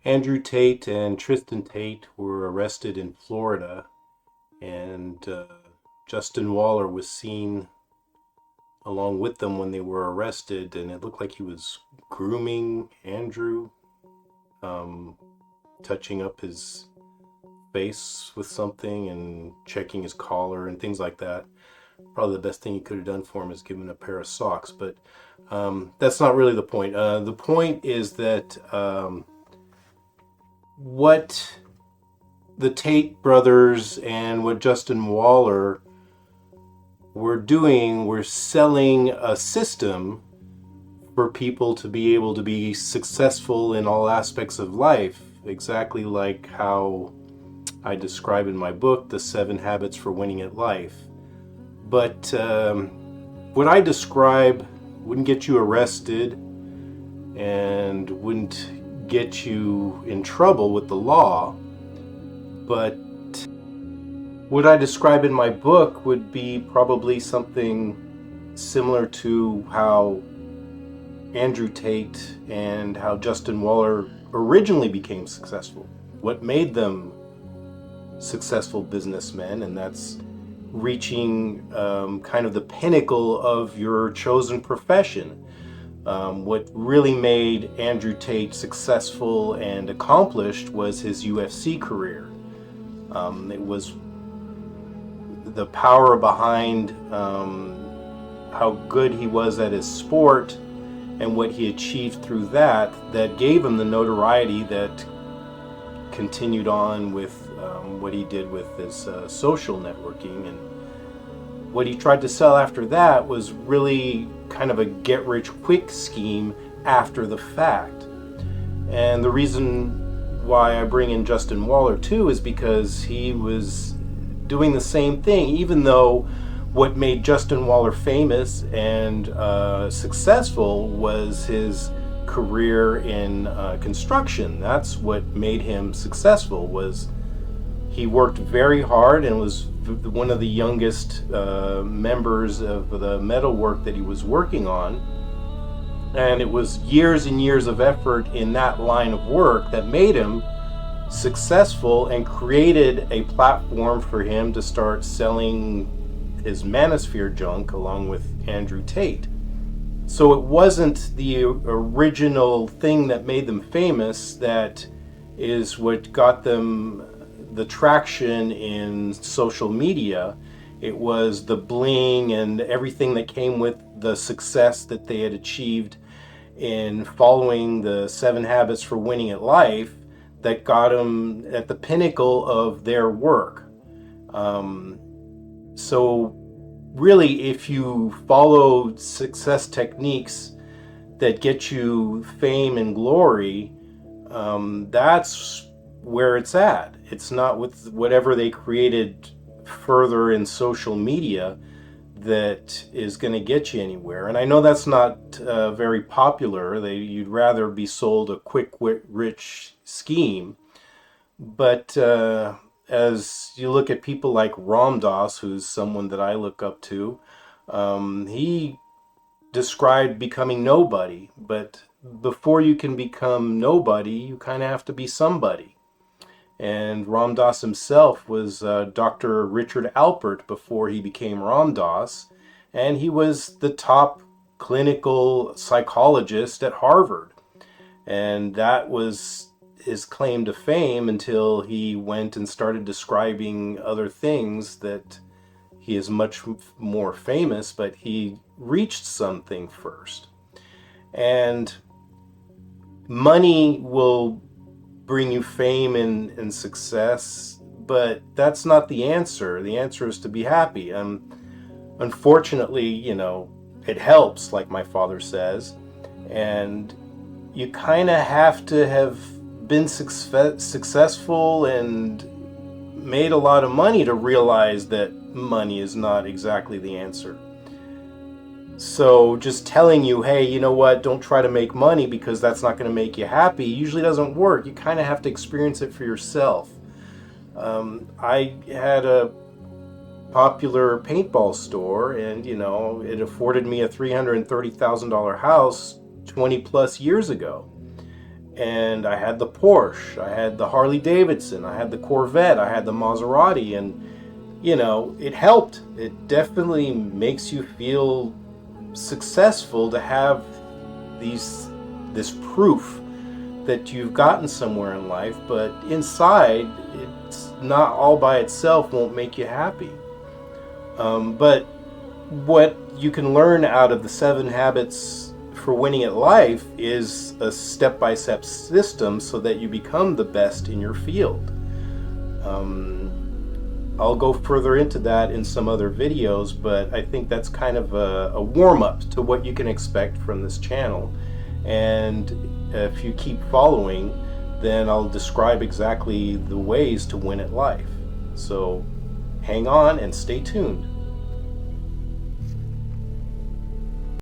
Andrew Tate and Tristan Tate were arrested in Florida, and Justin Waller was seen along with them when they were arrested, and it looked like he was grooming Andrew, um, touching up his face with something and checking his collar and things like that. Probably the best thing he could have done for him is give him a pair of socks, but that's not really the point. The point is that what the Tate brothers and what Justin Waller were doing were selling a system for people to be able to be successful in all aspects of life, exactly like how I describe in my book, The 7 Habits for Winning at Life. But what I describe wouldn't get you arrested and wouldn't get you in trouble with the law, but what I describe in my book would be probably something similar to how Andrew Tate and how Justin Waller originally became successful. What made them successful businessmen, and that's reaching kind of the pinnacle of your chosen profession. What really made Andrew Tate successful and accomplished was his UFC career. It was the power behind how good he was at his sport and what he achieved through that gave him the notoriety that continued on with what he did with his social networking. And what he tried to sell after that was really kind of a get-rich-quick scheme after the fact. And the reason why I bring in Justin Waller too is because he was doing the same thing, even though what made Justin Waller famous and successful was his career in construction. That's what made him successful. Was he worked very hard and was one of the youngest members of the metalwork that he was working on. And it was years and years of effort in that line of work that made him successful and created a platform for him to start selling his manosphere junk along with Andrew Tate. So it wasn't the original thing that made them famous that is what got them the traction in social media. It was the bling and everything that came with the success that they had achieved in following the 7 habits for winning at life that got them at the pinnacle of their work. So really, if you follow success techniques that get you fame and glory, that's where it's at. It's not with whatever they created further in social media that is going to get you anywhere. And I know that's not very popular. You'd rather be sold a quick, rich scheme. But as you look at people like Ram Dass, who's someone that I look up to, he described becoming nobody. But before you can become nobody, you kind of have to be somebody. And Ram Dass himself was Dr. Richard Alpert before he became Ram Dass, and he was the top clinical psychologist at Harvard. And that was his claim to fame until he went and started describing other things that he is much more famous, but he reached something first. And money will bring you fame and success, but that's not the answer. The answer is to be happy. Unfortunately, it helps, like my father says, and you kind of have to have been successful and made a lot of money to realize that money is not exactly the answer. So just telling you, hey, you know what, don't try to make money because that's not going to make you happy, usually doesn't work. You kind of have to experience it for yourself. I had a popular paintball store, and it afforded me a $330,000 house 20 plus years ago. and I had the Porsche, I had the Harley Davidson, I had the Corvette, I had the Maserati, and it helped. It definitely makes you feel successful to have this proof that you've gotten somewhere in life, but inside, it's not all by itself won't make you happy. But what you can learn out of the 7 habits for winning at life is a step-by-step system so that you become the best in your field. I'll go further into that in some other videos, but I think that's kind of a warm-up to what you can expect from this channel. And if you keep following, then I'll describe exactly the ways to win at life. So hang on and stay tuned.